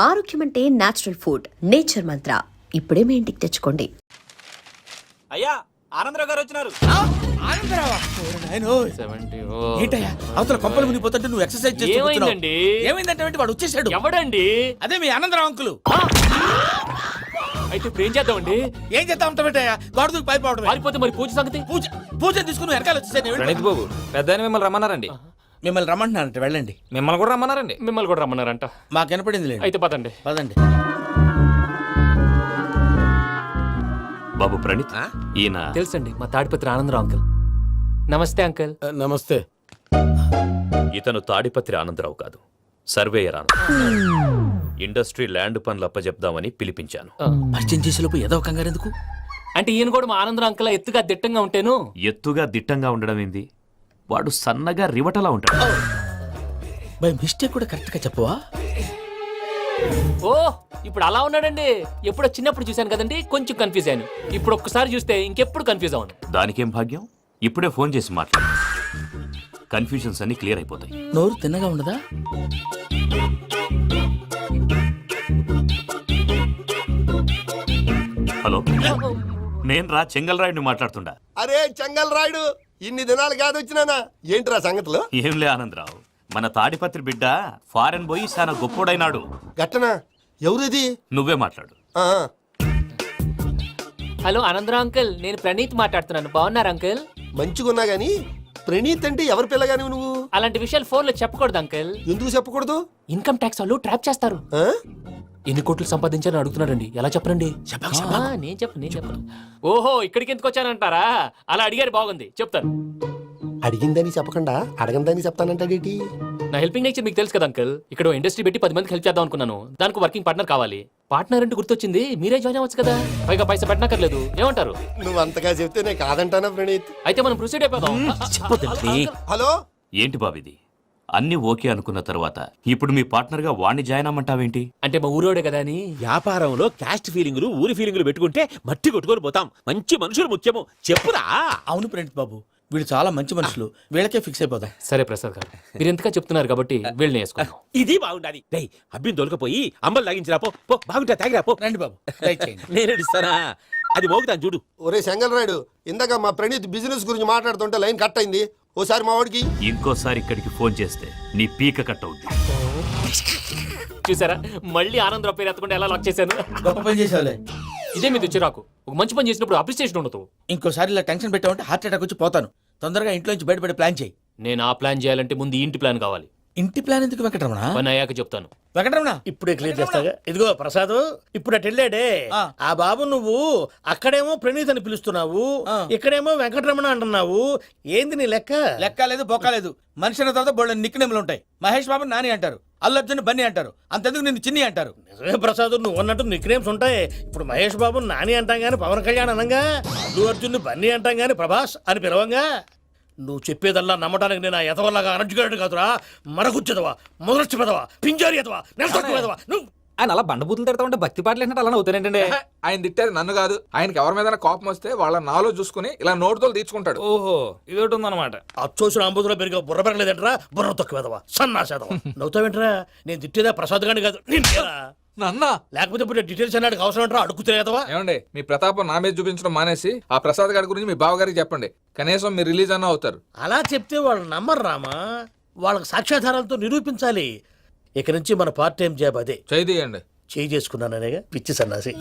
ఆరోగ్యం అంటే natural food. Nature మంత్ర ఇప్పుడే మీ ఇంటికి తెచ్చుకోండి. అయ్యా ఆనందరావు గారు వచ్చినారు. ఏంటయ్యా అవతల కొంపలు మునిగిపోతుంటే నువ్వు ఎక్సర్సైజ్ చేస్తున్నావు? ఏమైందంటే వాడు వచ్చేసాడు. ఎవడండి? అదే మీ ఆనందరావు అంకులు. అయితే ఇప్పుడు ఏం చేద్దామండి? ఏం చేద్దాం ఉంటావేటయ్యా? గొడవకు పైపోవడం. పారిపోతే మరి పూజ సంగతి? పూజ తీసుకుని వెనకాల వచ్చేసాను. ప్రణీత్ బాబు పెద్ద మిమ్మల్ని రమ్మన్నారండి. మిమ్మల్ని రమ్మంటున్నారంట, వెళ్ళండి. మిమ్మల్ని కూడా రమ్మన్నారండి. మిమ్మల్ని కూడా రమ్మన్నారంట. మాకు వినపడింది లేదు. అయితే పదండి. పదండి బాబు ప్రణీత్, ఈయన తెలుసండి మా తాడిపత్రి ఆనందరావు అంకుల్. నమస్తే అంకుల్. నమస్తే. ఇతను తాడిపత్రి ఆనందరావు కాదు, సర్వేయర్ ఆనందరావు. ఇండస్ట్రీ ల్యాండ్ పనులు అప్పచెప్దామని పిలిపించాను. పరిచయం చేసేలోపు ఏదో కంగారు ఎందుకు? అంటే ఈయన కూడా మా ఆనందరావు అంకుల్ ఎత్తుగా దిట్టంగా ఉంటాను. ఎత్తుగా దిట్టంగా ఉండడం ఏంది? వాడు సన్నగా రివటలా ఉంటాడు. బై మిస్టేక్ కూడా కరెక్ట్ గా చెప్పవా? ఓ ఇప్పుడు అలా ఉన్నాడండి. ఎప్పుడో చిన్నప్పుడు చూశాను కదండి, కొంచెం కన్ఫ్యూజ్ అయ్యాను. ఇప్పుడు ఒక్కసారి చూస్తే ఇంకెప్పుడు కన్ఫ్యూజ్ అవును. దానికేం భాగ్యం, ఇప్పుడే ఫోన్ చేసి మాట్లాడు. కన్ఫ్యూజన్స్ అన్ని క్లియర్ అయిపోతాయి. నోరు తిన్నగా ఉండదా? హలో, నేను రా చెంగల్ రాయుడిని మాట్లాడుతుండా. అరే చెంగల్ రాయుడు, ఇన్ని దినాలు కాదు వచ్చినానా? ఏంట్రా సంగతులు? ఏంలే ఆనందరావు, మన తాడిపత్రి బిడ్డ ఫారెన్ పోయి చాలా గొప్పోడైనాడు. గట్టనా? ఎవరిది? నువ్వే మాట్లాడు. హలో ఆనందరావు అంకుల్, నేను ప్రణీత్ మాట్లాడుతున్నాను. బాగున్నారు అంకుల్? మంచిగున్నా గాని ప్రణీత్ అంటే ఎవరి పిల్లగాని నువ్వు? అలాంటి విషయాలు ఫోన్ లో చెప్పకూడదు అంకుల్. ఎందుకు చెప్పకూడదు? ఇన్కమ్ ట్యాక్స్ వాళ్ళు ట్రాప్ చేస్తారు. ఎన్ని కోట్లు సంపాదించాలని అడుగుతున్నారండి. ఎలా చెప్పరండి? నేను చెప్పను. ఓహో, ఇక్కడికి ఎందుకు వచ్చానంటారా? అలా అడిగారు, బాగుంది, చెప్తాను. అడిగిందని చెప్పకుండా అడగందని చెప్తానంటాడేటి? నా హెల్పింగ్ నేచర్ మీకు తెలుసు కదా అంకుల్. ఇక్కడ ఇండస్ట్రీ పెట్టి 10 మందికి హెల్ప్ చేద్దాం అనుకున్నాను. దానికి వర్కింగ్ పార్ట్నర్ కావాలి. పార్ట్నర్ అంటే గుర్తొచ్చింది, మీరే జాయిన్ అవ్వచ్చు కదా. పైగా పైసా పెట్టనక్కర్లేదు. ఏమంటారు? నువ్వు అంతగా చెప్తేనే కాదంటానా ప్రణీత్? అయితే మనం ప్రొసీడ్ అయిపోదాం. హలో, ఏంటి బాబిది? అన్ని ఓకే అనుకున్న తర్వాత ఇప్పుడు మీ పార్ట్నర్ గా వాణ్ణి జాయిన్ అమ్మంటావేంటి? అంటే మా ఊరోడే కదా అని. వ్యాపారంలో క్యాస్ట్ ఫీలింగులు, ఊరి ఫీలింగులు పెట్టుకుంటే మట్టి కొట్టుకొని పోతాం. మంచి మనుషులు ముఖ్యము. చెప్పురా. అవును ప్రణీత్ బాబు, వీళ్ళు చాలా మంచి మనుషులు. వీళ్ళకే ఫిక్స్ అయిపోదాం. సరే ప్రసాద్ గారు, మీరు ఎంతగా చెప్తున్నారు కాబట్టి వీళ్ళని వేసుకున్నాం. ఇది బాగుండాలి. డై అబ్బిని దొలకపోయి అంబలు లాగించిరా. పో బాగుంటా, తాగిరా పో. రండి బాబు, దయచేయండి. నేను ఇస్తానా? అది మోగుతాను చూడు. ఒరే చెంగల్ రాయుడు, ఇందాక మా ప్రణీత్ బిజినెస్ గురించి మాట్లాడుతుంటే లైన్ కట్ అయింది. ఓసారి మా వాడికి ఇంకోసారి ఇక్కడికి ఫోన్ చేస్తే నీ పీక కట్ అవుద్ది. చూసారా, మళ్ళీ ఆనందరావు పేరు ఎత్తకుండా ఎలా లాక్ చేశాను. గొప్ప పని చేసేవాళ్ళే. ఇదే మీద చిరాకు. ఒక మంచి పని చేసినప్పుడు అప్రిసియేషన్ ఉండదు. ఇంకోసారి ఇలా టెన్షన్ పెట్టామంటే హార్ట్ అటాక్ వచ్చి పోతాను. తొందరగా ఇంట్లో నుంచి బయటపడే ప్లాన్ చేయి. నేను ఆ ప్లాన్ చేయాలంటే ముందు ఈ ఇంటి ప్లాన్ కావాలి. ఇంటి ప్లాన్ ఎందుకు వెంకటరమణ? పని అయ్యాక చెప్తాను. వెంకటరమణ ఇప్పుడే క్లియర్ చేస్తాగా. ఇదిగో ప్రసాద్, ఇప్పుడు అటు వెళ్ళాడే ఆ బాబు, నువ్వు అక్కడేమో ప్రణీత్ అని పిలుస్తున్నావు, ఇక్కడేమో వెంకటరమణ అంటున్నావు. ఏంది నీ లెక్క? లెక్క లేదు, బొక్క లేదు. మనిషి అన్న తర్వాత బోళ్ళ నిక్నెములు ఉంటాయి. మహేష్ బాబు నాని అంటారు, అల్లు అర్జున్ బన్నీ అంటారు, అంతెందుకు నిన్ను చిన్ని అంటారు. నిజమే ప్రసాద్, నువ్వు అన్నట్టు నిక్నేమ్స్ ఉంటాయి. ఇప్పుడు మహేష్ బాబు నాని అంటాం గాని పవన్ కళ్యాణ్ అనంగా, అల్లు అర్జున్ బన్నీ అంటాం గాని ప్రభాస్ అని పిలవంగా. నువ్వు చెప్పేదల్లా నమ్మటానికి నేను ఎదవల్లాగా అనర్జుకేటెడ్ కాదురా. మరగుచ్చదవా, మొదలచ్చి పెదవా, పింజారి ఎదవా, నెలసొక్కు పెదవా. నువ్వు ఆయన అలా బండబూతులు తిడతా ఉంటే భక్తి పాటలు ఏంటంటే అలా అవుతానంటే. ఆయన తిట్టేది నన్ను కాదు. ఆయనకి ఎవరి మీద కోపం వస్తే వాళ్ళ నాలో చూసుకుని ఇలా నోటుతో తీర్చుకుంటాడు. ఓహో, ఇదొకటి ఉందన్నమాట. అచ్చోసిన అంబుధులో పెరిగే బుర్ర పెరగలేదంటరా. బుర్ర తొక్కువేదవా, సన్నాసేదవా. నవ్వుతావేంట్రా? నేను తిట్టేదా ప్రసాద్ గాని కాదు, నిన్నేరా. నన్నా లేకపోతే ఇప్పుడు డీటెయిల్స్ అన్నాడు అవసరం అంటారా? అడుగుతాయేదవా. ఏమండి, మీ ప్రతాపం నా మీద చూపించడం మానేసి ఆ ప్రసాద్ గారి గురించి మీ బావగారికి చెప్పండి. కనీసం మీరు రిలీజ్ అన్న అవుతారు. అలా చెప్తే వాళ్ళు నమ్మరు రామా. వాళ్ళకి సాక్ష్యాధారాలతో నిరూపించాలి. ఇక నుంచి మన పార్ట్ టైం జాబ్ అదే. చేయండి. చేయి చేసుకున్నాననేగా పిచ్చి సన్నాసి.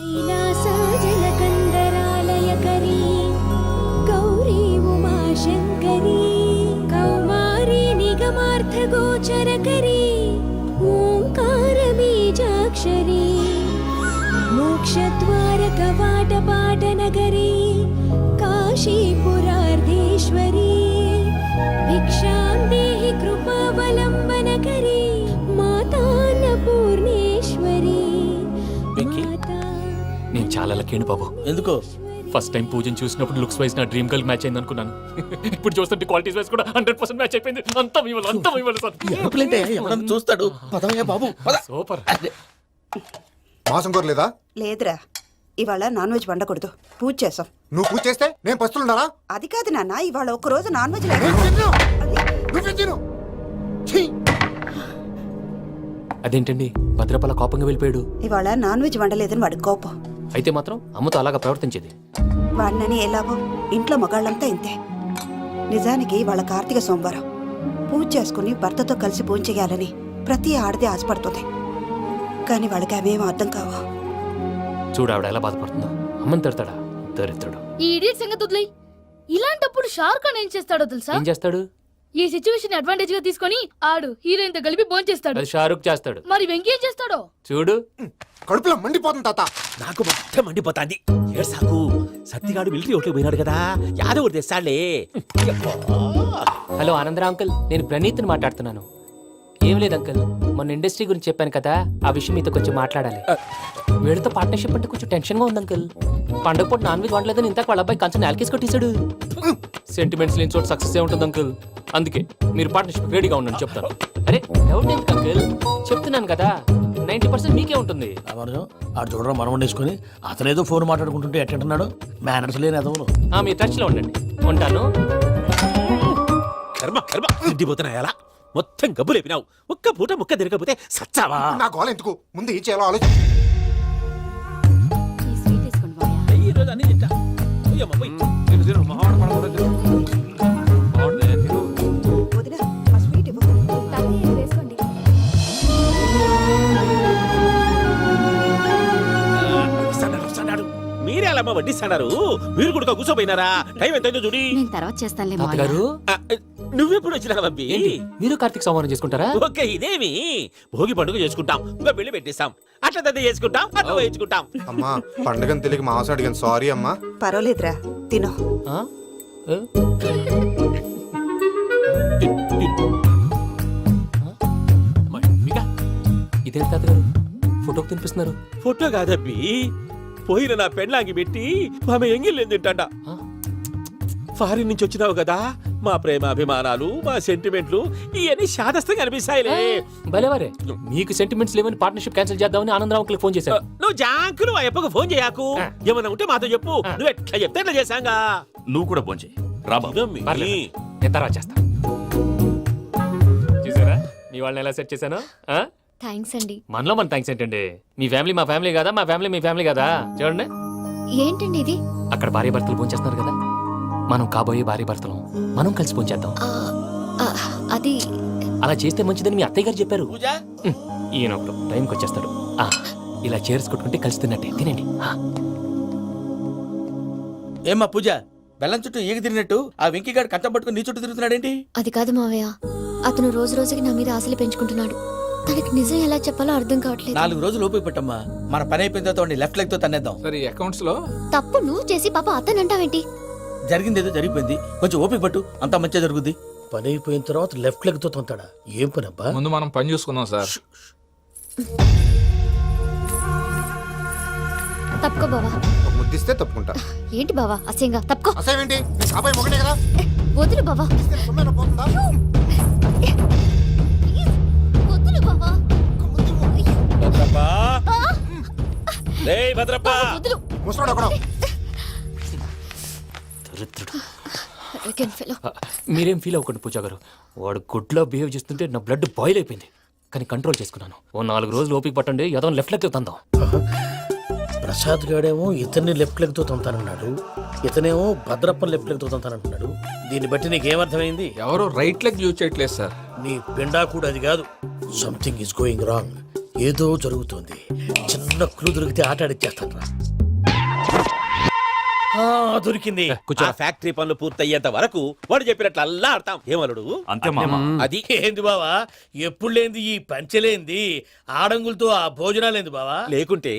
మోక్షద్వార కవాట పాట నగరీ కాశీపురార్ధేశ్వరీ భిక్షాం దేహి కృపావలంబనకరీ మాతాన్నపూర్ణేశ్వరీ. నేను చాలా లక్కీ బాబు. ఎందుకో? ఫస్ట్ టైం పూజను చూసినప్పుడు లుక్స్ వైజ్ నా డ్రీమ్ గర్ల్ మ్యాచ్ అయింది అనుకున్నాను. ఇప్పుడు చూస్తుంటే క్వాలిటీస్ వైజ్ కూడా 100% మ్యాచ్ అయిపోయింది. అంతా మీ వల్ల సార్. చూస్తాడు. పదవయ్యా బాబు, సూపర్. మాసం కోరలేదా? లేదురా, ఇవాళ నాన్ వెజ్ వండకూడదు. పూజ చేసాం. నువ్వు పూజ చేస్తే నేను పస్తులున్నారా? అది కాదు నాన్న, ఇవాళ ఒక రోజు నాన్ వెజ్ అదేంటండి భద్రపల కోపంగా వెళ్ళిపోయాడు? ఇవాళ నాన్ వెజ్ వండలేదని వాడి కోపం. అయితే మాత్రం అమ్మతో అలాగా ప్రవర్తించేది. వాడినని ఎలాగో ఇంట్లో మగాళ్ళంతా ఇంతే. నిజానికి వాళ్ళ కార్తీక సోమవారం పూజ చేసుకుని భర్తతో కలిసి పూజ చేయాలని ప్రతి ఆడది ఆశపడుతుంది. కానీ వాళ్ళకి అవేం అర్థం కావు. చూడు ఆవిడ ఎలా బాధపడుతుందో. అమ్మని తిడతాడా దరిద్రుడు. ఈ ఇడియట్ సంగతి వదిలేయ్. ఇలాంటప్పుడు షారుఖ్ ఖాన్ ఏం చేస్తాడో తెలుసా? ఏం చేస్తాడు? ఈ సిచ్యువేషన్ అడ్వాంటేజ్ గా తీసుకొని ఆడు హీరోయిన్ తో కలిపి బోన్ చేస్తాడు. అది షారుఖ్ చేస్తాడు. మరి వెంకీ ఏం చేస్తాడో చూడు. కడుపులో మండిపోతుంది తాత. నాకు మొత్తం మండిపోతాంది. ఏడ్సాకు సత్తిగాడు మిలిటరీ ఒకటి పోయినాడు కదా, యాదవ్ ఒకటి తెస్తాడులే. హలో ఆనందరా అంకుల్, నేను ప్రణీత్ని మాట్లాడుతున్నాను. ఏం లేదు అంకుల్, మొన్న ఇండస్ట్రీ గురించి చెప్పాను కదా, ఆ విషయం మీతో కొంచెం మాట్లాడాలి. వీడితో పార్ట్నర్షిప్ అంటే కొంచెం టెన్షన్ గా ఉంది అంకుల్. పండగ పూట నాన్ వెజ్ వండలేదని ఇంతకు వాళ్ళ అబ్బాయి కంచెం నేలకేసి కొట్టేశాడు. సెంటిమెంట్స్ లేని చోట సక్సెస్ ఏ ఉంటుంది అంకుల్. అందుకే మీరు పార్ట్నర్షిప్ రెడీగా ఉండండి చెప్తాను. అరే డౌట్ ఎందుకు అంకుల్, చెప్తున్నాను కదా 90% మీకే ఉంటుంది. రామానుజం ఆడు చూడడం మనం వండేసుకుని అతనేదో ఫోన్ మాట్లాడుకుంటుంటే ఎట్టంటున్నాడు. మేనర్స్ లేని అదవులు. మీరు టచ్ లో ఉండండి. ఉంటాను. కర్మ కర్మ తిండిపోతున్నాయలా మొత్తం గబ్బు లేపినావు. ఒక్క పూట ముక్క తిరగకపోతే సచ్చావా? నా గోల ఎందుకు, ముందు ఏం చేయాలో ఆలోచి. ఈ స్వీట్ వేసుకోండి బాయ్. ఈ రోజు అన్ని తింటా. పోయమ్మ, పోయ్. వదిన ఆ స్వీట్ ఇవ్వు. వేసుకోండి. వస్తాడు. మీరే అలా అమ్మ వడ్డిస్తాడారు. మీరు కూడా కూర్చోపోయినారా? టైం ఎంతైందో చూడి. నేను తర్వాత చేస్తానులే తాతగారు ఆ, నువ్వెప్పుడు వచ్చినా బంపి? ఏంటి మీరు కార్తీక్ సంహారం చేసుకుంటారా? ఓకే, ఇదేమి భోగి పండుగ చేసుకుంటాం, ఇంకా పెళ్లి పెట్టేస్తాం, అట్లా దద్ద చేసుకుంటాం, అట్లా వేయించుకుంటాం. అమ్మా పండుగని తెలియక మాంసం అడిగాను, సారీ అమ్మా. పర్వాలేదురా, తినో. ఆ? ఏ? ఇదేంటి తాతగారు ఫోటోకి తినిపిస్తున్నారు? ఫోటో కాదబ్బి, పోయిన నా పెళ్ళాంగి పెట్టి ఆమె ఎంగిల్లేం తింటాడ. ఫారిన్ నుంచి వచ్చినావు కదా, మా ప్రేమ అభిమానాలు, మా సెంటిమెంట్లు ఇవన్నీ శాదస్తంగా అనిపిస్తాయిలే. భలేవారే, మీకు సెంటిమెంట్స్ లేవని పార్ట్నర్షిప్ క్యాన్సిల్ చేద్దామని ఆనందరావు అంకుల్ ఫోన్ చేశారు. నువ్వు జాంకులు ఆ అప్పకు ఫోన్ చేయకు. ఏమన్నా ఉంటే మాతో చెప్పు. నువ్వు ఎట్లా చెప్తే ఎట్లా చేశాంగా. నువ్వు కూడా భోంచేయి రా బాబు. పర్లేదు, నేను తర్వాత చేస్తా. చూసారా మీ వాళ్ళని ఎలా సెట్ చేశాను? థ్యాంక్స్ అండి. మనలో మన థ్యాంక్స్ ఏంటండి? మీ ఫ్యామిలీ మా ఫ్యామిలీ కదా, మా ఫ్యామిలీ మీ ఫ్యామిలీ కదా. చూడండి, ఏంటండి ఇది? అక్కడ భార్య భర్తలు ఫోన్ చేస్తున్నారు కదా, మనం కాబోయే భార్య భర్తలు మనం కలిసి ఫోన్ చేద్దాం. అది అలా చేస్తే మంచిదని మీ అత్తయ్య గారు చెప్పారు. పూజ ఈయన ఒకడు టైంకి వచ్చేస్తాడు. ఇలా చేర్స్ కొట్టుకుంటే కలిసి తిన్నట్టే తినండి. ఏమ్మా పూజ, బెల్లం చుట్టూ ఈగ తిరిగినట్టు ఆ వెంకీగాడు కట్టం పట్టుకుని నీ చుట్టూ తిరుగుతున్నాడేంటి? అది కాదు మావయ్య, అతను రోజు రోజుకి నా మీద ఆశలు పెంచుకుంటున్నాడు. తనకి నిజం ఎలా చెప్పాలో అర్థం కావట్లేదు. 4 రోజులు ఓపిక పట్టమ్మా, మన పని అయిపోయిన తర్వాత లెఫ్ట్ లెగ్ తో తన్నేద్దాం. సరే అకౌంట్స్ లో తప్పు నువ్వు చేసి పాప అతను అంటావేంటి? జరిగింది ఏదో జరిగిపోయింది, కొంచెం ఓపిక పట్టు, అంతా మంచిగా జరుగుద్ది. పని అయిపోయిన తర్వాత లెఫ్ట్ లెగ్ తో తొంతాడా? ఏం పని అబ్బా? ముందు మనం పని చూసుకుందాం సార్. తప్పుకో బావా. ఒక ముద్దిస్తే తప్పుకుంటా. ఏంటి బావా అసహ్యంగా? తప్పుకో. అసేమేంటి, నీ అబ్బాయి మొగనే కదా, వదులు బావా. సొమ్మేనా పోతుందా? వదులు బావా. భద్రప్పా, రేయ్ భద్రప్పా. వదులు. ముసరాడు ఒకడు. దరిద్రుడు. Arrogant fellow. మీరేం ఫీల్ అవ్వకండి పూజా గారు, వాడు గుడ్లో బిహేవ్ చేస్తుంటే నా బ్లడ్ బాయిల్ అయిపోయింది. కానీ కంట్రోల్ చేసుకున్నాను. ఓ 4 రోజులు ఓపిక పట్టండి, ఏదో లెఫ్ట్ లెగ్ తందాం. ప్రసాద్ గాడేమో ఇతన్ని లెఫ్ట్ లెగ్ తో తొంతానన్నాడు, ఇతనేమో భద్రప్పని లెఫ్ట్ లెగ్ తో తొంతానంటున్నాడు. దీన్ని బట్టి నీకేమర్థమైంది? ఎవరు రైట్ లెగ్ యూజ్ చేయట్లేదు సార్. నీ పిండా కూడా అది కాదు. Something is going wrong. ఏదో జరుగుతోంది. చిన్న క్లూ దొరికితే ఆట ఆడిచ్చేస్తాను రా. దొరికింది. ఆ ఫ్యాక్టరీ పనులు పూర్తయ్యేంత వరకు వాడు చెప్పినట్లు అల్లా ఆడతాం. ఏమలుడు అంతే మామ. అది ఏంది బావా, ఎప్పుడు లేంది ఈ పంచలేంది, ఆడంగులతో ఆ భోజనాలేంది బావా? లేకుంటే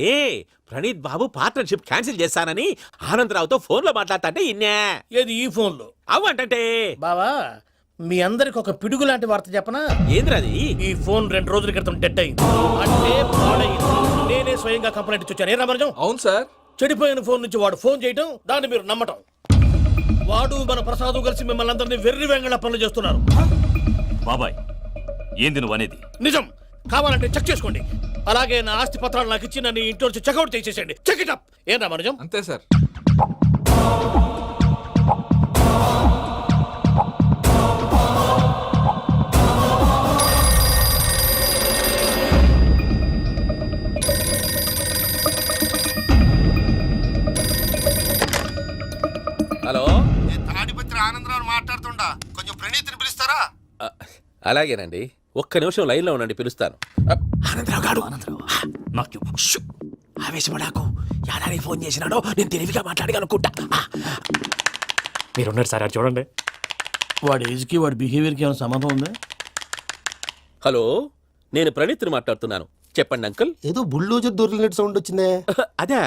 ప్రణీత్ బాబు పార్ట్నర్షిప్ క్యాన్సిల్ చేస్తానని ఆనందరావుతో ఫోన్ లో మాట్లాడతాంటే ఇన్నే. ఏది ఈ ఫోన్ లో? అవ్వంటే బావా, మీ అందరికి ఒక పిడుగు లాంటి వార్త చెప్పనా? ఏంద్రది? ఈ ఫోన్ 2 రోజుల క్రితం డెడ్ అయింది, అంటే పాడైంది. నేనే స్వయంగా కంప్లైంట్ ఇచ్చాను. ఏ రామరాజం? అవును సార్. చెడిపోయిన ఫోన్ నుంచి వాడు ఫోన్ చేయటం, దాన్ని మీరు నమ్మటం. వాడు మన ప్రసాదు కలిసి మిమ్మల్ని అందరినీ వెర్రి వెంగళ పనులు చేస్తున్నారు. బాబాయ్ ఏంది నువ్వు అనేది? నిజం. కావాలంటే చెక్ చేసుకోండి. అలాగే నా ఆస్తి పత్రాలు నాకు ఇచ్చి నన్ను ఇంటి నుంచి చెక్అౌట్ చేసేసండి. Check it up. ఏం రామరాజం? అంతే సార్. అలాగేనండి, ఒక్క నిమిషం లైన్లో ఉండండి, పిలుస్తాను. ఆనందరావు గాడు ఆవేశపడాకు. యాదానికి ఫోన్ చేసినాడో నేను తెలివిగా మాట్లాడగలనుకుంటా. మీరున్నారు సార్, అది చూడండి. వాడి ఏజ్కి వాడి బిహేవియర్కి ఏమైనా సంబంధం ఉందా? హలో, నేను ప్రణీత్ని మాట్లాడుతున్నాను. చెప్పండి అంకుల్. ఏదో బుల్డోజర్ దొరికినట్టు సౌండ్ వచ్చిందే. అదే,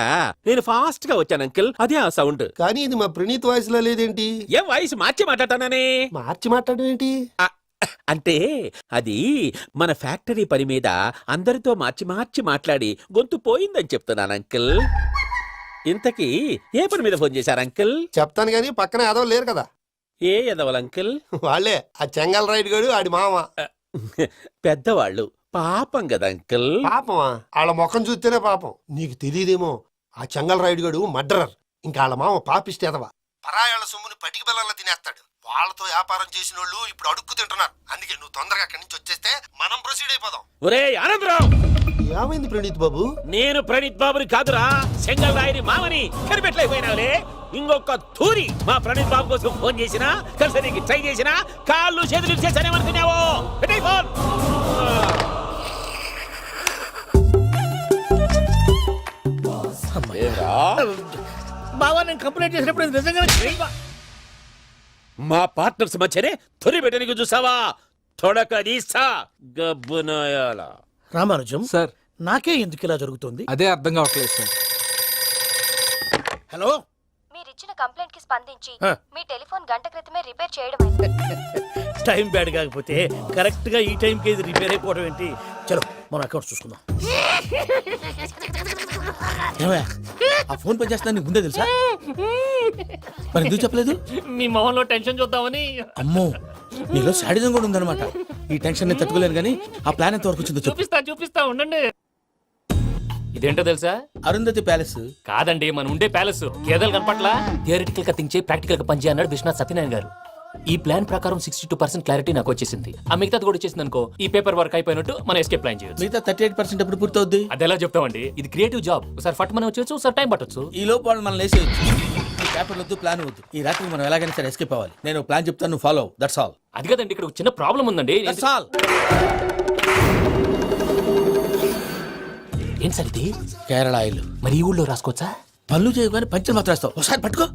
నేను ఫాస్ట్ గా వచ్చాను అంకుల్, అదే ఆ సౌండ్. కానీ ఇది మా ప్రణీత్ వాయిస్ లా లేదేంటి? ఏం వాయిస్ మార్చి మాట్లాడతానని? మార్చి మాట్లాడడం ఏంటి? అంటే అది మన ఫ్యాక్టరీ పని మీద అందరితో మార్చి మార్చి మాట్లాడి గొంతు పోయిందని చెప్తున్నాను అంకుల్. ఇంతకీ ఏ పని మీద ఫోన్ చేశారు అంకుల్? చెప్తాను గానీ పక్కన ఏదో లేరు కదా. ఏ ఎదవల్ అంకుల్? వాళ్ళే ఆ చెంగల్ రైడ్ గడు ఆడి మామ. పెద్దవాళ్ళు, పాపం కదా అంకుల్. పాపమా? వాళ్ళ ముఖం చూస్తేనే పాపం. నీకు తెలియదేమో, ఆ చెంగల్ రైడ్ గడు మర్డరర్. ఇంకా వాళ్ళ మామ పాపిస్తేదవా. పరాయాళ్ళ సొమ్ముని పటికి బెల్లంలో తినేస్తాడు. వాళ్ళతో వ్యాపారం చేసిన వాళ్ళు ఇప్పుడు అడుక్కు తింటున్నారు. అందుకే నువ్వు తొందరగా అక్కడి నుంచి వచ్చేస్తే మనం ప్రొసీడ్ అయిపోదాం. ఒరే ఆనందరావు, ఏమైంది ప్రణీత్ బాబు? నేను ప్రణీత్ బాబుని కాదురా, సెంగల్ రాయని మామని కనిపెట్టలేకపోయినావులే. ఇంకొక తూరి మా ప్రణీత్ బాబు కోసం ఫోన్ చేసినా, కలిసి నీకు ట్రై చేసినా కాళ్ళు చేతులు చేశానేమనుకున్నావో. పెట్టేయ్ ఫోన్. బావా, నేను కంప్లైంట్ చేసినప్పుడు ఇది నిజంగా మా పార్ట్నర్స్ మధ్యనే తొలి పెట్టడానికి చూసావా? తొడక తీస్తా గబ్బునాయాల. రామానుజం సార్, నాకే ఎందుకు ఇలా జరుగుతుంది? అదే అర్థం కావట్లేదు సార్. హలో, మీరిచ్చిన కంప్లైంట్ కి స్పందించి ఆ. మీ టెలిఫోన్ గంట క్రితమే రిపేర్ చేయడం అయింది. టైం బ్యాడ్ కాకపోతే కరెక్ట్ గా ఈ టైంకి ఇది రిపేర్ అయిపోవడం ఏంటి? చలో మన అకౌంట్ చూసుకుందాం. ఏమయ్య, ఆ ఫోన్ పని చేస్తున్నా నీకు ముందే తెలుసా? మరి ఎందుకు చెప్పలేదు? మీ మొహంలో టెన్షన్ చూద్దామని. అమ్మో, నీలో శాడిజం కూడా ఉందన్నమాట. ఈ టెన్షన్ ని తట్టుకోలేను కానీ ఆ ప్లాన్ ఎంత వరకు వచ్చిందో చెప్పు. చూపిస్తా ఉండండి. ఇదేంటో తెలుసా? అరుంధతి ప్యాలెస్. కాదండి, మనం ఉండే ప్యాలెస్. గేదెలు కనపట్లా? థియరిటికల్ గా థింక్ చేయి, ప్రాక్టికల్ గా పనిచేయి అన్నాడు విశ్వనాథ్ సత్యనారాయణ గారు. ఈ ప్లాన్ ప్రకారం 62% క్లారిటీ నాకు వచ్చేసింది. ఆ మిగతాది కూడా వచ్చేసింది అనుకో, ఈ పేపర్ వర్క్ అయిపోయినట్టు మనం ఎస్కేప్ ప్లాన్ చేయొచ్చు. మిగతా 38% ఎప్పుడు పూర్తవుద్ది? అది ఎలా చెప్తామండి? ఇది క్రియేటివ్ జాబ్. ఒకసారి ఫట్ మనం వచ్చేచ్చు, ఒకసారి టైం పట్టొచ్చు. ఈ లోపు వాళ్ళు మనం లేసేయచ్చు. ఈ పేపర్ వద్దు, ప్లాన్ వద్దు. ఈ రాత్రి మనం ఎలాగైనా సరే ఎస్కేప్ అవ్వాలి. నేను ప్లాన్ చెప్తాను, నువ్వు ఫాలో. That's all. అది కదండి, ఇక్కడ ఒక చిన్న ప్రాబ్లం ఉందండి. That's all. ఏం సార్ ఇది? కేరళ ఆయిల్. మరి ఈ ఊళ్ళో రాసుకోవచ్చా? పనులు చేయగానే పంచర్ మాత్రం వేస్తావు. ఒకసారి పట్టుకో.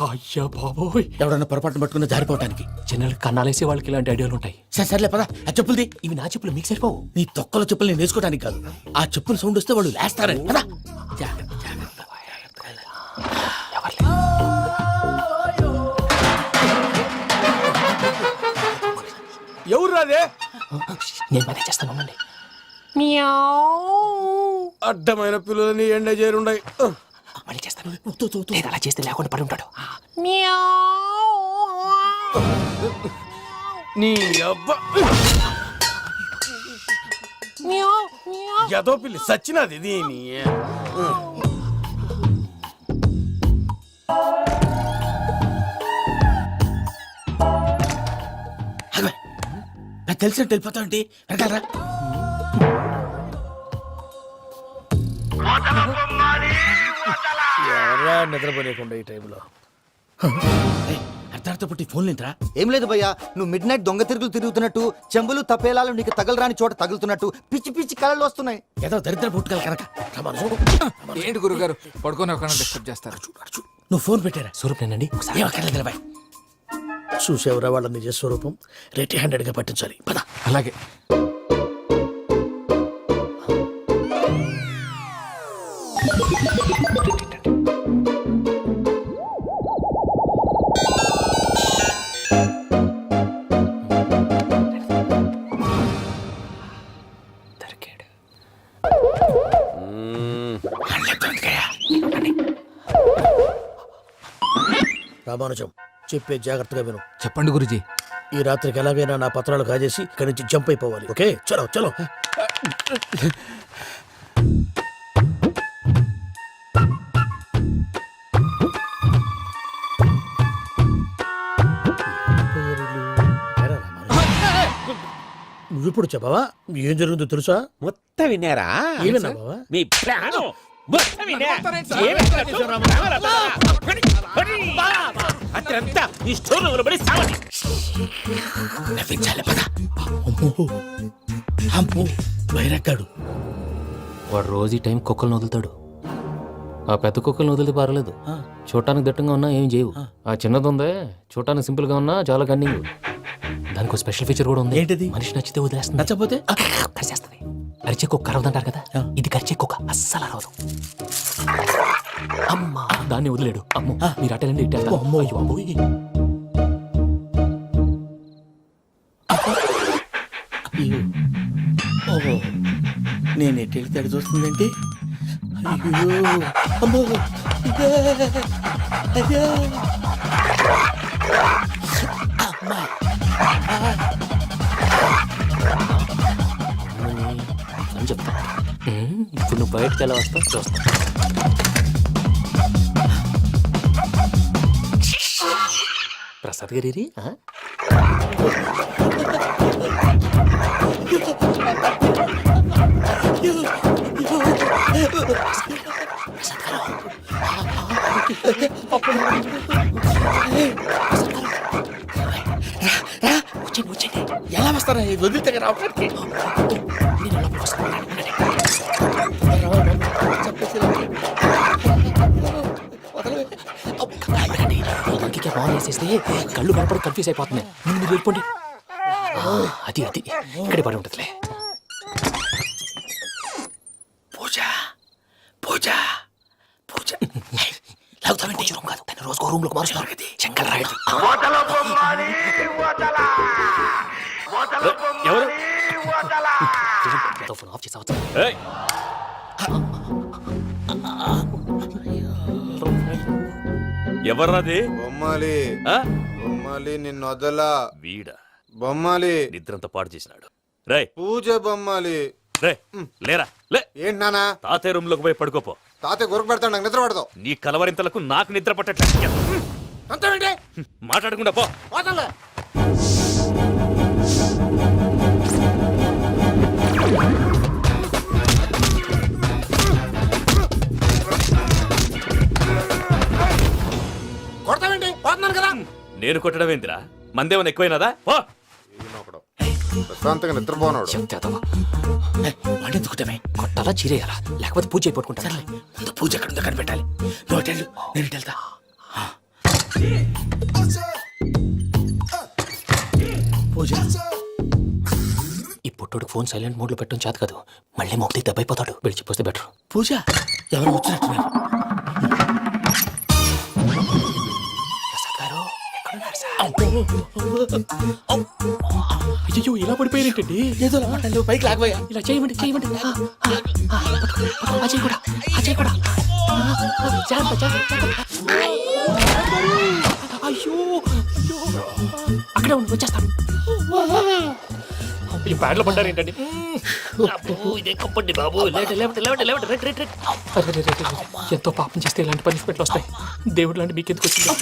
అయ్యా బాబోయ్, ఎవడన్నా పొరపాటున పట్టుకున్న జారిపోవటానికి. చిన్న కన్నాలేసే వాళ్ళకి ఇలాంటి ఐడియాలు ఉంటాయి. సర్లే పదా, ఆ చెప్పులది. ఇవి నా చెప్పులు మీకు సరిపోవు. నీ తొక్కల చెప్పులు నేను వేసుకోవడానికి కాదు, ఆ చెప్పుల సౌండ్ వస్తే వాళ్ళు లేస్తారని. పదా. ఎవరు రాదే? నేను మనే చేస్తాను, ఉండండి. అడ్డమైన పిల్లలని ఎండ చేరుండయి. మళ్ళీ చేస్తాను. లేదు, అలా చేస్తే లేకుండా పడి ఉంటాడు. నీ అబ్బా ఎదో పిల్లి సచ్చినది దీని. నాకు తెలిసినట్టు వెళ్ళిపోతావు ఏంటి? వెనకాలరా. ఎవరా నిద్రపోలేకుండా ఈ టైంలో? అర్ధార్థ పుట్టి ఫోన్ లేంట్రా. ఏం లేదు భయ్యా, నువ్వు మిడ్ నైట్ దొంగ తిరుగులు తిరుగుతున్నట్టు, చెంబులు తపేలాలు నీకు తగలరాని చోట తగులుతున్నట్టు పిచ్చి పిచ్చి కళలు వస్తున్నాయి. ఏదో దరిద్ర పుట్టుకల కనుక. ఏంటి గురుగారు పడుకొని ఒక డిస్టర్బ్ చేస్తారు? నువ్వు ఫోన్ పెట్టారా? స్వరూప్ నేనండి. ఏం అక్కర్లేదు నిలబాయ్. చూసేవరా వాళ్ళ నిజ స్వరూపం. రెట్టి హ్యాండెడ్ గా పట్టించాలి. పద. అలాగే. రామానుజం, చెప్పే జాగ్రత్తగా విను. చెప్పండి గురుజీ. ఈ రాత్రికి ఎలాగైనా నా పత్రాలు కాజేసి ఇక్కడి నుంచి జంప్ అయిపోవాలి. ఓకే, చలో చలో. నువ్విప్పుడు చెప్పవా? ఏం జరుగుతుందో తెలుసా? మొత్తం విన్నారా? ఏమన్నా బావా? మీ ప్లాన్ అత్రంతా ఈ స్టోర్ రూమ్ లో పడి సావని. నవ్వించాలి పద. అమ్మో వైరక్కాడు. వాడు రోజు ఈ టైం కుక్కలను వదులుతాడు. ఆ పెద్ద కుక్కలను వదిలితే పర్లేదు, చూడటానికి దట్టంగా ఉన్నా ఏం చేయవు. ఆ చిన్నది ఉందే, చూడటానికి సింపుల్ గా ఉన్నా చాలా కన్నింగ్. దానికి ఒక స్పెషల్ ఫీచర్ కూడా ఉంది. ఏంటిది? మనిషి నచ్చితే వదిలేస్తుంది, నచ్చపోతే కరిచేస్తుంది. అరిచే కుక్క అరవదంటారు కదా, ఇది కరిచే కుక్క అస్సలు అరవదు. అమ్మా దాన్ని వదిలేడు. అమ్మో మీరు అటెండి ఇట్టే. అమ్మో అయ్యో అమ్మో. ఓహో నేను ఎటు వెళ్తాడు చూస్తుందంటే అయ్యో అమ్మో ఇదే, అదే. అమ్మా. అని చెప్తా. ఇప్పుడు నువ్వు బయటకు ఎలా వస్తావు చూస్తా. ప్రసాద్ గారి ఎలా వస్తారా వదిలితే రావడానికి? ఇంకే బాగా వేసేస్తే కళ్ళు కనపడి కన్ఫ్యూజ్ అయిపోతున్నాయి. ముందు మీరు వెళ్ళిపోండి. అది అది ఇక్కడే పడి ఉంటుందిలే. పూజ పూజ పూజ లాగుతామంటే రూమ్ కాదు, తన రోజుకో రూమ్ లోకి మారుస్తున్నారు కదా. Chenkal Rayudu phone off చేసావచ్చు. ఎవర్రాది? బొమ్మాలి బొమ్మాలి నిన్ను వదలా. వీడ బొమ్మాలి నిద్రంతా పాడు చేసినాడు. రే పూజ బొమ్మాలి. రే లేరా లే. ఏంటి నానా? తాతయ్య రూమ్ లోకి పోయి పడుకోపో. తాతయ్య గురకు పెడతాడు, నాకు నిద్ర పడతావు. నీ కలవరింతలకు నాకు నిద్ర పట్టట్లేదు. అంతేంటి? మాట్లాడకుండా పో. పోతాలే. కొడతావేంటి? పోతున్నాను కదా. నేను కొట్టడం ఏంటిరా? మందేమన్నా ఎక్కువైనదా? పో. ప్రశాంతంగా నిద్రపోనాడు. వాడెందుకుంటామే? కొట్టాలా చీరేయాలా లేకపోతే పూజ అయిపోట్టుకుంటా. ముందు పూజ ఎక్కడ ఉందో కనిపెట్టాలి. నువ్వు అటెళ్ళు, నేను ఇటు వెళ్తా. పూజ ఈ పుట్టోడు ఫోన్ సైలెంట్ మోడ్ లో పెట్టడం చేత కాదు. మళ్ళీ మొక్కి దెబ్బైపోతాడు. విడిచిపోతే బెటర్. పూజ ఎవరు వచ్చినట్టున్నారు? అయ్యో ఇలా పడిపోయినట్టండి. ఏదో లమ్మంటాను, పైకి లాగబోయా. ఇలా చేయమండి చేయమండి. అజయ్ కూడా అజయ్ కూడా. అయ్యో అక్కడే ఉండి వచ్చేస్తాను. ఈ బ్యాడ్లో పడ్డారు ఏంటండి? ఇదే కప్పండి బాబు. ఎంతో పాపం చేస్తే ఇలాంటి పనిష్మెంట్లు వస్తాయి. దేవుడు లాంటి మీకెందుకు వచ్చింది?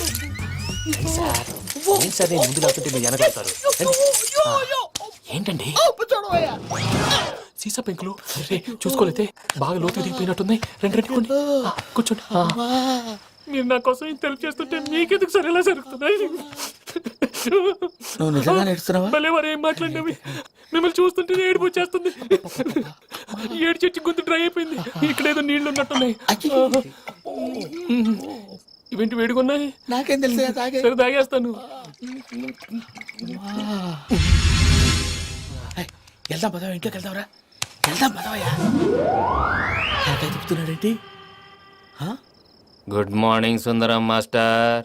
సార్ నేను ముందు లేకుంటే మీరు వెనకాడతారు. ఏంటండి సీసా పెంకులు? చూసుకోలేతే బాగా లోతుగా దిగిపోయినట్టున్నాయి. రెండు రెండు కూర్చోండి. మీరు నా కోసం ఇంత హెల్ప్ చేస్తుంటే మీకెందుకు సరే ఎలా జరుగుతున్నాయి? నువ్వు నిజంగా నేర్చుతున్నావా? భలే వారు ఏం మాట్లాడినవి. మిమ్మల్ని చూస్తుంటే ఏడుపు వచ్చేస్తుంది. ఏడు చెట్టు గొంతు డ్రై అయిపోయింది. ఇక్కడ ఏదో నీళ్లు ఉన్నట్టున్నాయి. ఇవేంటి వేడుకున్నాయి? నాకేం తెలుసు, సరే తాగేస్తాను. వెళ్దాం పదవా, ఇంట్లోకి వెళ్దాంరా. వెళ్దాం పదవయ్యా. నాకై చెప్తున్నాడేంటి? గుడ్ మార్నింగ్ సుందరం మాస్టర్.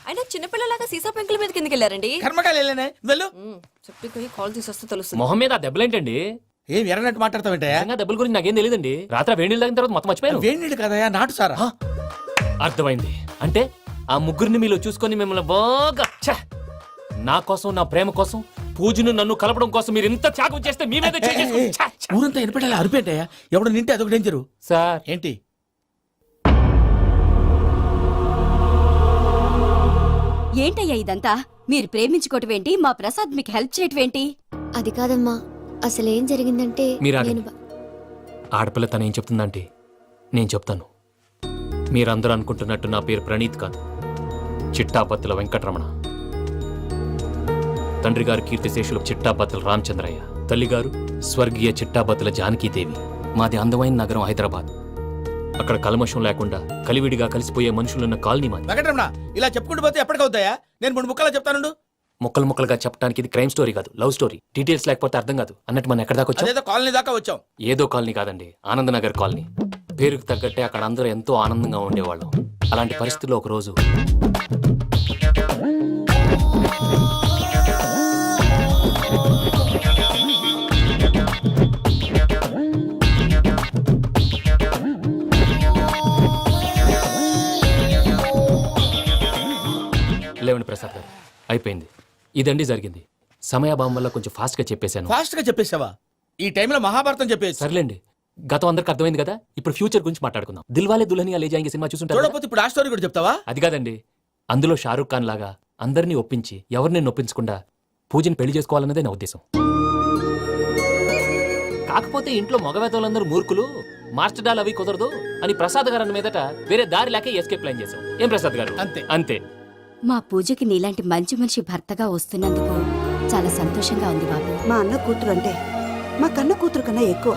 అయినా చిన్నపిల్లలాగా సీసా పెంకుల మీద కిందకి వెళ్ళారండి. కర్మకాయలు వెళ్ళానే, వెళ్ళు. చెప్పి కాల్ తీసొస్తే తెలుస్తుంది. మొహం మీద ఆ దెబ్బలేంటండి? ఏం ఎర్రనట్టు మాట్లాడతావేంటయ్యా? దెబ్బల గురించి నాకేం తెలియదండి. రాత్రి వేడి నీళ్ళు తాగిన తర్వాత మొత్తం మర్చిపోయాను. వేడి నీళ్ళు కదయ్యా, నాటు సారా. అర్థమైంది. అంటే ఆ ముగ్గురిని మీలో చూసుకొని మిమ్మల్ని బాగా నా కోసం, నా ప్రేమ కోసం, పూజను నన్ను కలపడం కోసం మీరు ఇంత త్యాగం చేస్తే మీ మీద ఊరంతా ఎనపెట్టాలి అరిపేటయ్యా. ఎవడు నింటే అదొక డేంజరు. సార్ ఏంటి? ఏంటయ్యా ఇదంతా? మీరు ప్రేమించుకోవటం ఏంటి? మా ప్రసాద్ మీకు హెల్ప్ చేయటం ఏంటి? అది కాదమ్మా, అసలు ఏం జరిగిందంటే మీరు నేను ఆడపిల్ల తను ఏం చెప్తుందంటే నేను చెప్తాను. మీరందరూ అనుకుంటున్నట్టు నా పేరు ప్రణీత్ కాదు, చిట్టాపత్తుల వెంకటరమణ. తండ్రి గారు కీర్తిశేషులు చిట్టాపత్తుల రామచంద్రయ్య, తల్లిగారు స్వర్గీయ చిట్టాపత్తుల జానకీదేవి. మాది అందమైన నగరం హైదరాబాద్. అక్కడ కల్మషం లేకుండా కలివిడిగా కలిసిపోయే మనుషులున్న కాలనీ మాది. వెంకటరమణ ఇలా చెప్పుకుంటూ పోతే ఎప్పటికవుతాయా? నేను 3 ముక్కలా చెప్తాను. ముక్కలు ముక్కలుగా చెప్పడానికి ఇది క్రైమ్ స్టోరీ కాదు, లవ్ స్టోరీ. డీటెయిల్స్ లేకపోతే అర్థం కాదు. అన్నట్టు మనం ఎక్కడ దాకా వచ్చాం? అదేదో కాలనీ దాకా వచ్చాం. ఏదో కాలనీ కాదండి, ఆనందనగర్ కాలనీ. పేరుకు తగ్గట్టే అక్కడ అందరూ ఎంతో ఆనందంగా ఉండేవాళ్ళం. అలాంటి పరిస్థితుల్లో ఒక రోజు లేవండి ప్రసాద్ గారు, అయిపోయింది. ఇదండి జరిగింది. సమయాభావం వల్ల కొంచెం ఫాస్ట్ గా చెప్పేశాను. ఫాస్ట్ గా చెప్పేసావా? ఈ టైంలో మహాభారతం చెప్పేసి. సర్లేండి, గతం అందరికి అర్థమైంది కదా. ఇప్పుడు ఫ్యూచర్ గురించి మాట్లాడుకుందాం. దిల్వాలే దుల్హనియా లే జాయేంగే సినిమా చూసుంటారు కదా? చూడకపోతే ఇప్పుడు ఆ స్టోరీ కూడా చెప్తావా? అది కాదండి, అందులో షారూఖ్ ఖాన్ లాగా అందరినీ ఒప్పించి ఎవరిని నొప్పించకుండా పూజని పెళ్లి చేసుకోవాలన్నదే నా ఉద్దేశం. కాకపోతే ఇంట్లో మగవేతలందరూ మూర్ఖులు, మాస్టర్ డాల్ అవి కుదరదు అని ప్రసాద్ గారు అన్న మీదట వేరే దారి లేక ఎస్కేప్ ప్లాన్ చేశాం. ఏం ప్రసాద్ గారు? అంతే అంతే. మా పూజకి నీలాంటి మంచి మనిషి భర్తగా వస్తున్నందుకు చాలా సంతోషంగా ఉంది బాబు. మా అన్న కూతురు అంటే మా కన్న కూతురు కన్నా ఎక్కువ.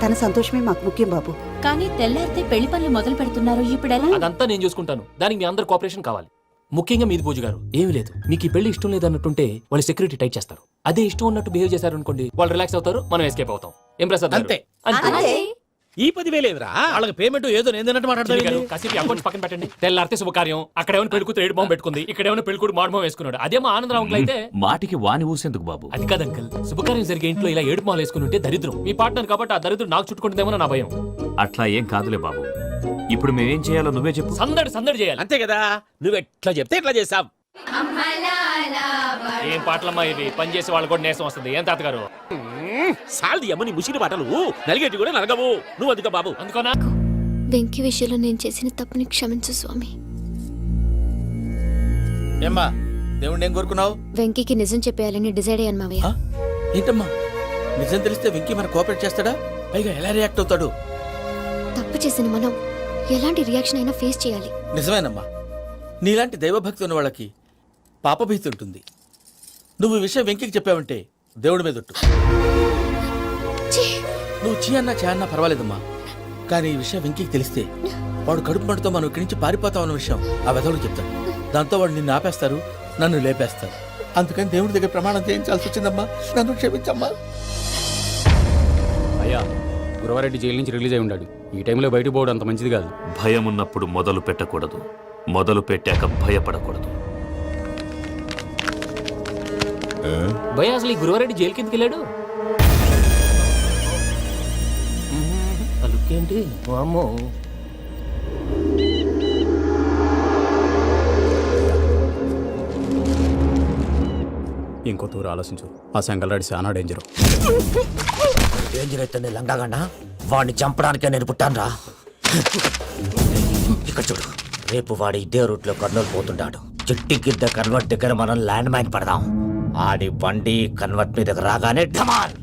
తన సంతోషమే మాకు ముఖ్యం బాబు. కానీ తెల్లారితే పెళ్లి పనులు మొదలు పెడుతున్నారు, ఇప్పుడెలా? అదంతా నేను చూసుకుంటాను. దానికి మీ అందరు కోఆపరేషన్ కావాలి. ముఖ్యంగా మీది పూజ గారు. ఏమీ లేదు, మీకు ఈ పెళ్లి ఇష్టం లేదన్నట్టుంటే వాళ్ళు సెక్యూరిటీ టైట్ చేస్తారు. అదే ఇష్టం ఉన్నట్టు బిహేవ్ చేశారు అనుకోండి, వాళ్ళు రిలాక్స్ అవుతారు, మనం ఎస్కేప్ అవుతాం. ఏం ప్రసాద్ గారు? అంతే. అంతే. ఈ 10,000 ఏదిరా? వాళ్ళకి పేమెంట్ ఏదో నేను చిన్ని గారు, మాట్లాడతాను. కాసేపు అకౌంట్స్ పక్కన పెట్టండి. తెల్లారితే శుభకార్యం. అక్కడ ఏమైనా పెళ్ళికూతురు ఏడు బాంబు పెట్టుకుంది, ఇక్కడ ఏమైనా పెళ్ళికూడు మాడు బాంబు వేసుకున్నాడు. అదేమో ఆనందరావు అంకుల్ అయితే మాటికి వాని ఊసేందుకు బాబు? అది కాదు అంకుల్, శుభకార్యం జరిగే ఇంట్లో ఇలా ఏడు మాలు వేసుకుని ఉంటే దరిద్రం. మీ పార్ట్నర్ కాబట్టి ఆ దరిద్రం నాకు చుట్టుకుంటుందేమో నా భయం. అట్లా ఏం కాదులే బాబు. ఇప్పుడు మేమేం చేయాలో నువ్వే చెప్పు. సందడి సందడి చేయాలి. అంతే కదా, నువ్వు ఎట్లా చెప్తే ఎట్లా చేసాం. ఏం పాటలమ్మా ఇవి? పని చేసే వాళ్ళు కూడా నేసం వస్తుంది. ఏం తాతగారు? సాల్ది అమ్మని ముసిన పాటలు నలిగేటి కూడా నలగవు. నువ్వు అందుకో బాబు. అందుకోనా? వెంకీ విషయంలో నేను చేసిన తప్పుని క్షమించు స్వామి. ఏమ్మా దేవుణ్ణి ఏం కోరుకున్నావు? వెంకీకి నిజం చెప్పేయాలని డిసైడ్ అయ్యాను మావయ్య. ఏంటమ్మా నిజం తెలిస్తే వెంకీ మన కోఆపరేట్ చేస్తాడా? పైగా ఎలా రియాక్ట్ అవుతాడు? తప్పు చేసిన మనం ఎలాంటి రియాక్షన్ అయినా ఫేస్ చేయాలి. నిజమేనమ్మా, నీలాంటి దైవభక్తి ఉన్న వాళ్ళకి పాపభీతి ఉంటుంది. నువ్వు ఈ విషయం వెంకీకి చెప్పావంటే దేవుడి మీద ఒట్టు. నువ్వు చీ అన్నా చే అన్నా పర్వాలేదమ్మా, కానీ ఈ విషయం వెంకీకి తెలిస్తే వాడు కడుపు మంటతో మనం ఇక్కడి నుంచి పారిపోతాం అన్న విషయం ఆ వెధవుడికి చెప్తాడు. దాంతో వాడు నిన్ను ఆపేస్తారు, నన్ను లేపేస్తారు. అందుకని దేవుడి దగ్గర ప్రమాణం చేయించాల్సి వచ్చిందమ్మా. నన్ను క్షమించమ్మా. అయ్యా, గురవారెడ్డి జైలు నుంచి రిలీజ్ అయి ఉన్నాడు. ఈ టైంలో బయటకు పోవడం అంత మంచిది కాదు. భయం ఉన్నప్పుడు మొదలు పెట్టకూడదు, మొదలు పెట్టాక భయపడకూడదు. భయ అసలు ఈ గురువారెడ్డి జైలు కిందకి వెళ్ళాడు. అలుకేంటి అమ్మో. ఇంకో తూరు ఆలోచించు. ఆ సెంగల్రెడ్డి చాలా డేంజర్. డేంజర్ అయితే లంగాగండ వాడిని చంపడానికే నేను పుట్టానురా. ఇక్కడ చూడు, రేపు వాడు ఇదే రూట్ లో కర్నూలు పోతుంటాడు. చిట్టి గిద్ద కన్వర్ట్ దగ్గర మనం ల్యాండ్ మైన్ పడదాం. ఆడి బండి కన్వర్ట్ మీ దగ్గర రాగానే ఢమాన్.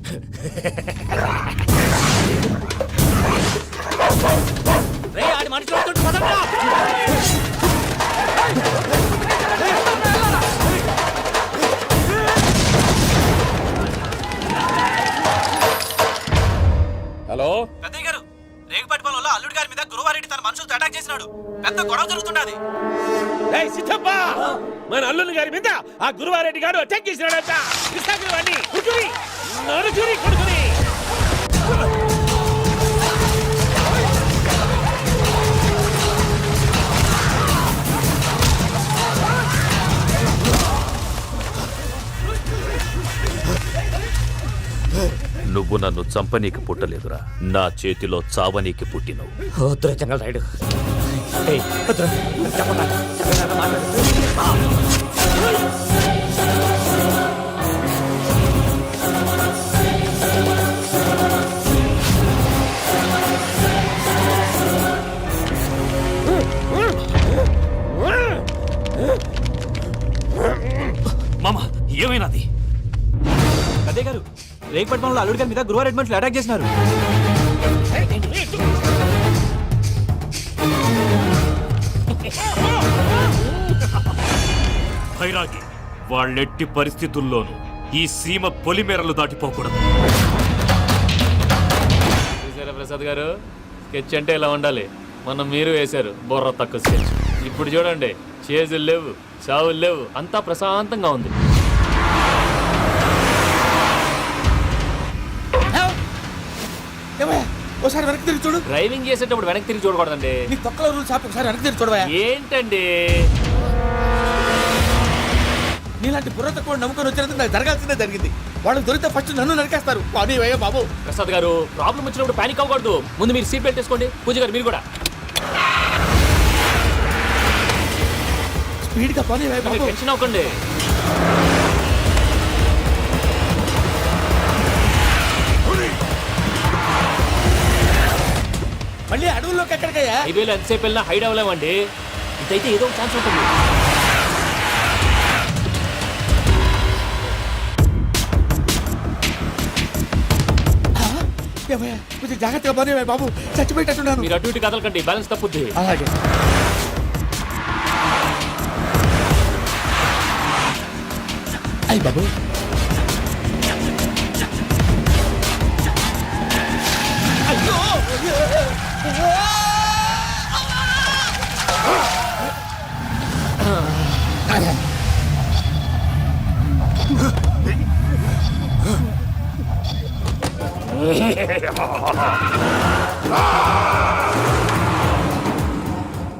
హలో పెద్దయ్య గారు, రేగుపాటి పొలంలో అల్లుడి గారి మీద గురువారెడ్డి తన మనుషులతో అటాక్ చేసినాడు. పెద్ద గొడవ జరుగుతున్నది. ఏయ్ సిద్ధప్ప, మన అల్లుని గారి మీద ఆ గురువారెడ్డి గారు అటాక్ చేసినాడట. కృష్ణాగిరి వాడిని కుడుకుని నరుకుని కొడుకుని. నువ్వు నన్ను చంపనీకి పుట్టలేదురా, నా చేతిలో చావనీకి పుట్టినవు. వద్దురా జంగల్ రైడ్. మామ, ఏమైనాది? పెద్దయ్య గారు, రేగుపాటి పొలంలో అల్లుడి గారి మీద గురువారెడ్డి మనుషులు అటాక్ చేసినారు. భైరాగి వాళ్ళెట్టి పరిస్థితుల్లోనూ ఈ సీమ పొలిమేరలు దాటిపోకూడదు. చూసారా ప్రసాద్ గారు, స్కెచ్ అంటే ఇలా ఉండాలి. మొన్న మీరు వేశారు బుర్ర తక్కువ స్కెచ్. ఇప్పుడు చూడండి, చేజులు లేవు, చావులు లేవు, అంతా ప్రశాంతంగా ఉంది. ఒకసారి వెనక్కి తిరిగి చూడు. డ్రైవింగ్ చేసేటప్పుడు వెనక్కి తిరిగి చూడకూడదండి. నీ తొక్కల రూల్స్ ఆపి ఒకసారి వెనక్కి తిరిగి చూడవా. ఏంటండి నీలాంటి బుర్ర తక్కువ నమ్ముకొని వచ్చినందుకు నాకు జరగాల్సిందే జరిగింది. వాళ్ళు దొరికితే ఫస్ట్ నన్ను నరికేస్తారు. కానీ అయ్యో బాబు. ప్రసాద్ గారు, ప్రాబ్లం వచ్చినప్పుడు పానిక్ అవ్వకూడదు. ముందు మీరు సీట్ బెల్ట్ వేసుకోండి. పూజ గారు మీరు కూడా స్పీడ్గా పని టెన్షన్ అవ్వకండి. మళ్ళీ అడవుల్లోకి ఎక్కడికయ్యా? హైవేలో ఎంతసేపు వెళ్ళినా హైడ్ అవ్వలేమండి. ఇదైతే ఏదో ఒక ఛాన్స్ ఉంటుంది. కొంచెం జాగ్రత్తగా పని బాబు, చచ్చిపోయేటట్టున్నాను. మీరు అటు ఇటు కదలకండి, బ్యాలెన్స్ తప్పుద్ది. అలాగే. అయ్యి బాబు,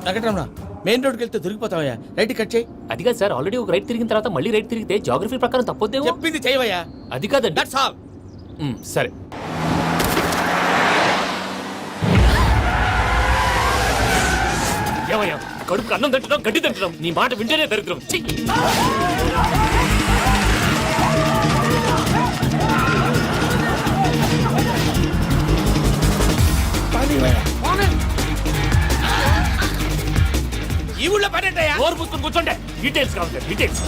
వెంకటరమణ, మెయిన్ రోడ్కి వెళ్తే దొరికిపోతావయ్యా. రైట్ కట్ చేయి. అది కాదు సార్, ఆల్రెడీ ఒక రైట్ తిరిగిన తర్వాత మళ్ళీ రైట్ తిరిగితే జాగ్రఫీ ప్రకారం తప్పొద్దేమో. చెప్పింది చేయవయ్యా. అది కాదండి. That's all. సరే. ఏమయ్యా, కడుపుకి అన్నం తింటున్నాం, గడ్డి తింటున్నాం, నీ మాట వింటేనే దరిద్రం. ఛీ! ఈ ఊళ్ళో పని ఏంటయ్యా? ఓరు పుస్తకం కూర్చోండి. డీటెయిల్స్ కావాలి, డీటెయిల్స్.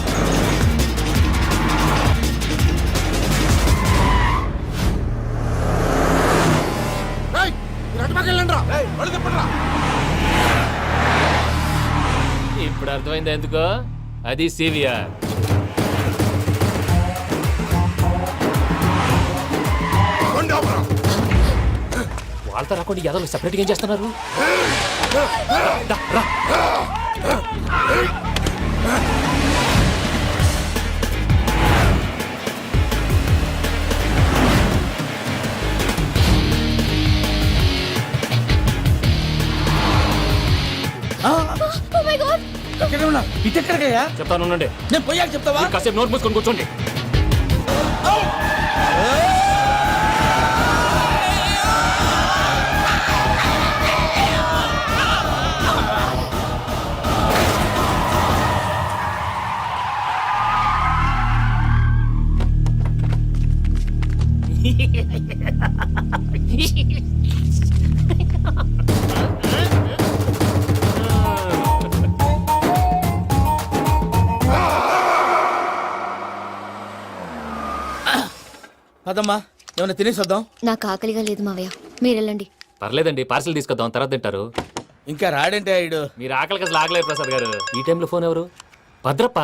ఇప్పుడు అర్థమైంది ఎందుకో. అది సివిఆర్. వాళ్ళతో రాకుండా యాదవ్ సెపరేట్గా ఏం చేస్తున్నారు? రా, రా. ఇటెక్కడికయ్యా? చెప్తాను ఉండండి. నేను పోయాక చెప్తావా? కాసేపు నోట్ మూసుకొని కూర్చోండి. అదమ్మా, ఏమైనా తినేసి వద్దాం. నాకు ఆకలిగా లేదు మావయ్య, మీరు వెళ్ళండి. పర్లేదండి, పార్సిల్ తీసుకొద్దాం, తర్వాత తింటారు. ఇంకా రాడంటే ఆయుడు. మీరు ఆకలికి అసలు ఆగలేదు ప్రసాద్ గారు. ఈ టైంలో ఫోన్ ఎవరు? భద్రప్ప.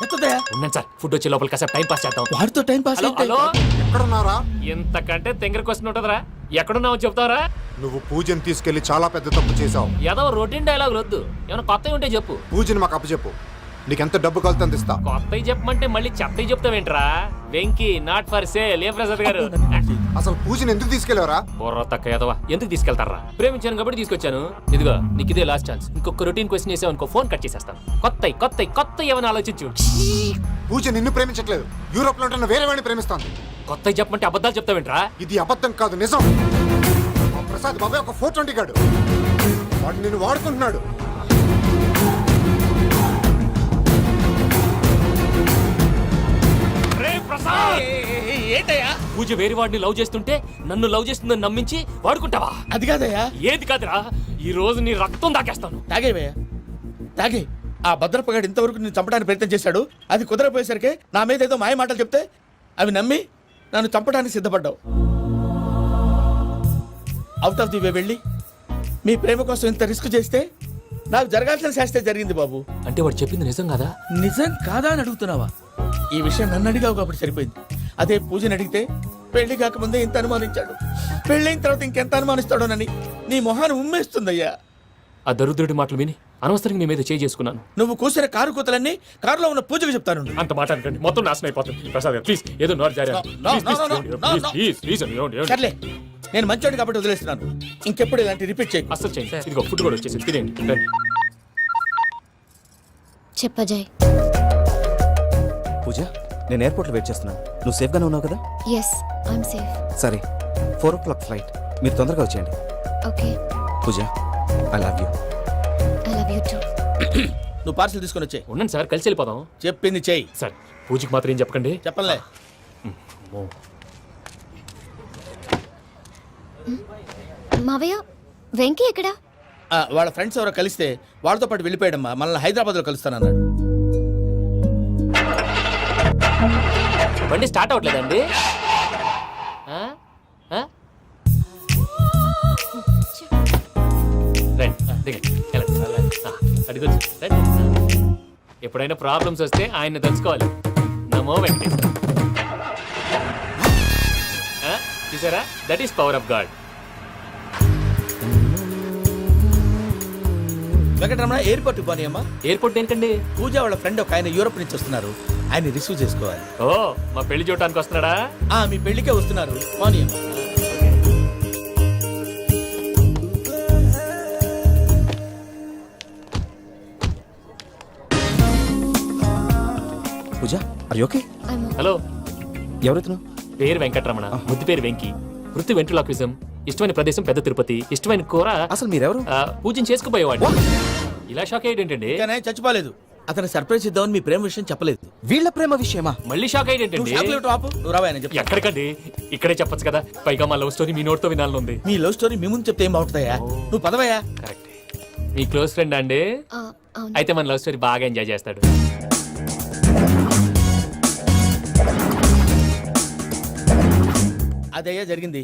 ఎత్తదయ్యా. ఉన్నాను సార్, ఫుడ్ వచ్చే లోపల కాసేపు టైం పాస్ చేద్దాం. వాడితో టైం పాస్. Hello, hello. ఎక్కడున్నారా? ఇంతకంటే తెంగర క్వశ్చన్ ఉంటుందిరా. ఎక్కడున్నావు చెప్తావరా? నువ్వు పూజని తీసుకెళ్లి చాలా పెద్ద తప్పు చేశావు. ఏదో రొటీన్ డైలాగ్ వద్దు, ఏమైనా కొత్తవి ఉంటే చెప్పు. పూజని మాకు అప్పచెప్పు. నీకెంత డబ్బు కలితే అంత ఇస్తా. కొత్తవి చెప్పమంటే మళ్ళీ చెత్తవి చెప్తావేంట్రా? Venky not for sale. ఏ ప్రసాద్ గారు, అసలు పూజని ఎందుకు తీసుకెళ్లేవరా? బుర్ర తక్క ఎదవా, ఎందుకు తీసుకెళ్తారా? ప్రేమించాను కాబట్టి తీసుకొచ్చాను. ఇదిగో నీకు ఇదే లాస్ట్ ఛాన్స్. ఇంకొక రొటీన్ క్వశ్చన్ వేసావు, ఫోన్ కట్ చేసేస్తాను. కొత్త ఏమైనా ఆలోచించు. పూజ నిన్ను ప్రేమించట్లేదు, యూరోప్ లో ఉంటున్న వేరే వాడిని ప్రేమిస్తాంది. కొత్తవి చెప్పమంటే అబద్ధాలు చెప్తావేంట్రా? ఇది అబద్ధం కాదు, నిజం. మా ప్రసాద్ బాబాయ్ ఒక 420 గాడు. వాడు నిన్ను వాడుకుంటున్నాడు. ఏంటయ్యా? పూజ వేరే వాడిని లవ్ చేస్తుంటే నన్ను లవ్ చేస్తుందని నమ్మించి వాడుకుంటావా? అది కాదయ్యా. ఏది కాదురా, ఈ రోజు నీ రక్తం దాకేస్తాను. తాగేవయ్యా, తాగే. ఆ భద్రపగాడు ఇంతవరకు నేను చంపడానికి ప్రయత్నం చేశాడు. అది కుదరపోయేసరికి నా మీద ఏదో మాయ మాటలు చెప్తే అవి నమ్మి నన్ను చంపడానికి సిద్ధపడ్డావు. అవుట్ ఆఫ్ ది వే వెళ్ళి మీ ప్రేమ కోసం ఇంత రిస్క్ చేస్తే నాకు జరగాల్సిన శాస్త్రే జరిగింది బాబు. అంటే వాడు చెప్పింది నిజం కదా? నిజం కాదా అని అడుగుతున్నావా? ఈ విషయం నన్ను అడిగావు కాబట్టి సరిపోయింది. అదే పూజని అడిగితే పెళ్లి కాకముందే ఇంత అనుమానించాడు, పెళ్ళైన తర్వాత ఇంకెంత అనుమానిస్తాడోనని నీ మొహాన్ని ఉమ్మేస్తుందయ్యా. ఆ దరిద్రుడి మాటలు విని అనవసరంగా మీ మీద చేయి చేసుకున్నాను. నువ్వు కూసిన కారు కూతలన్నీ కారులో ఉన్న పూజకు చెప్తాను. అంత మాట అనకండి, మొత్తం నాశనం అయిపోతుంది. ప్రసాద్ గారు ప్లీజ్ ఏదో నోరు జారీ. సర్లే, నేను మంచోడి కాబట్టి వదిలేస్తున్నాను. ఇంకెప్పుడు ఇలాంటి రిపీట్ చేయకు. అసలు చేయండి. ఇదిగో ఫుడ్ కూడా వచ్చేసి తినేయండి. రండి. చెప్పజాయ్. పూజ, నేను ఎయిర్పోర్ట్లో వెయిట్ చేస్తున్నాను. నువ్వు సేఫ్గానే ఉన్నావు కదా? Yes, I'm safe. సరే, 4 o'clock ఫ్లైట్. మీరు తొందరగా వచ్చేయండి. Okay. Pooja, I love you. I love you too. నువ్వు పార్సల్ తీసుకొని వచ్చే. ఉండండి సార్, కలిసి వెళ్ళిపోదాం. చెప్పింది చెయ్యి. సార్ పూజకి మాత్రం ఏం చెప్పకండి. చెప్పలే. మావయ్య, వెంకీ ఎక్కడా? వాళ్ళ ఫ్రెండ్స్ ఎవరో కలిస్తే వాళ్ళతో పాటు వెళ్ళిపోయాడమ్మా. మనల్ని హైదరాబాద్లో కలుస్తానన్నాడు. బండి స్టార్ట్ అవ్వట్లేదండి. ఎప్పుడైనా ప్రాబ్లమ్స్ వస్తే ఆయన్ని తెలుసుకోవాలి. నమో వెంకటేశ్వర. చూసారా, that is power of God. Venkataramana, airport పోనీ అమ్మా. ఎయిర్పోర్ట్ ఏంటండి? పూజ వాళ్ళ ఫ్రెండ్ ఒక ఆయన యూరోప్ నుంచి వస్తున్నారు, ఆయన రిసీవ్ చేసుకోవాలి. ఓ, మా పెళ్లి చూడటానికి వస్తున్నాడా? మీ పెళ్లికే వస్తున్నారు. పోనీ అమ్మా. పూజ, ఆర్ యు ఓకే? హలో, ఎవరైతును? పేరు వెంకటరమణ, ముద్దు పేరు వెంకి, వృత్తి వెంట్రులాక్విజం, ఇష్టమైన ప్రదేశం పెద్ద తిరుపతి, ఇష్టమైన కూర. అసలు మీరెవరు? పూజను చేసుకుపోయేవాడు. ఇలా షాక్ అయ్యేటండి. కానీ చచ్చిపోలేదు. అతను సర్ప్రైజ్ ఇద్దామని మీ ప్రేమ విషయం చెప్పలేదు. వీళ్ళ ప్రేమ విషయమా? మళ్ళీ షాక్ అయ్యేటండి. నువ్వు రావా చెప్పి. ఎక్కడికండి, ఇక్కడే చెప్పొచ్చు కదా. పైగా మా లవ్ స్టోరీ మీ నోట్తో వినాలని ఉంది. మీ లవ్ స్టోరీ మీ ముందు చెప్తే ఏం బాగుంటుందయ్యా? నువ్వు పదవయ్యా. కరెక్ట్. మీ క్లోజ్ ఫ్రెండ్ అండి? అయితే మన లవ్ స్టోరీ బాగా ఎంజాయ్ చేస్తాడు. అదయ్యా జరిగింది.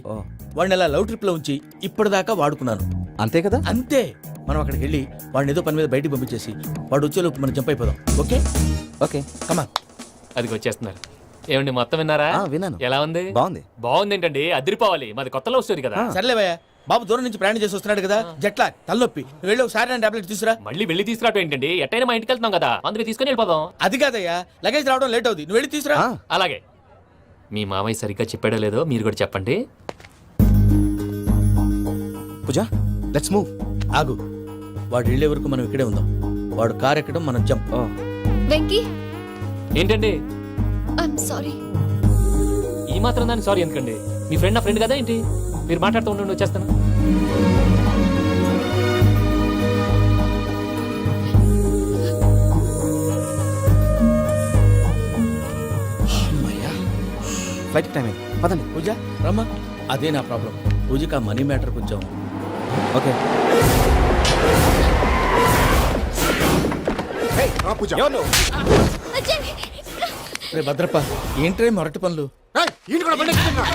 వాడిని అలా లవ్ ట్రిప్ లో ఉంచి ఇప్పటిదాకా వాడుకున్నాను. అంతే కదా? అంతే. మనం అక్కడికి వెళ్ళి వాడిని ఏదో పని మీద బయటికి పంపించేసి వాడు వచ్చేలోపు మనం జంప్ అయిపోదాం. ఓకే ఓకే, కమాన్. అది వచ్చేస్తున్నారు. ఏమండి, మొత్తం విన్నారా? విన్నాను. ఎలా ఉంది? బాగుంది. బాగుంది ఏంటండి, అదిరిపోవాలి. మాది కొత్త లవ్ స్టోరీ కదా. సర్లేవయ్యా, బాబు దూరం నుంచి ప్రయాణం చేసి వస్తున్నాడు కదా, జట్లా తలనొప్పి. నువ్వు వెళ్ళి ఒకసారి టాబ్లెట్ తీసుకురా. మళ్ళీ వెళ్ళి తీసుకురావటం ఏంటండి? ఎట్టైనా మా ఇంటికి వెళ్తున్నాం కదా, అందుకే తీసుకొని వెళ్ళిపోదాం. అది కాదయ్యా, లగేజ్ రావడం లేట్ అవుతుంది. నువ్వు వెళ్ళి తీసుకురా. అలాగే. మీ మామయ్య సరిగ్గా చెప్పాడో లేదో మీరు కూడా చెప్పండి. పూజ, లెట్స్ మూవ్. ఆగు, వాడు వెళ్ళే వరకు మనం ఇక్కడే ఉందాం. వాడు కార్ ఎక్కడం, మనం జంప్. వెంకీ, ఏంటండి? I'm sorry. ఈ మాత్రం దాన్ని సారీ ఎందుకండి? మీ ఫ్రెండ్ నా ఫ్రెండ్ కదా ఏంటి? మీరు మాట్లాడుతూ ఉండండి, వచ్చేస్తాను. ఫ్లైట్ టైం అయింది, పదండి. పూజ రమ్మా. అదే నా ప్రాబ్లం. పూజకి ఆ మనీ మ్యాటర్ కొంచెం. ఓకే. పూజ, రే భద్రప్ప, ఏంట్రే మొరటి పనులు? ఈయన కూడా బండి ఎక్కుతున్నా.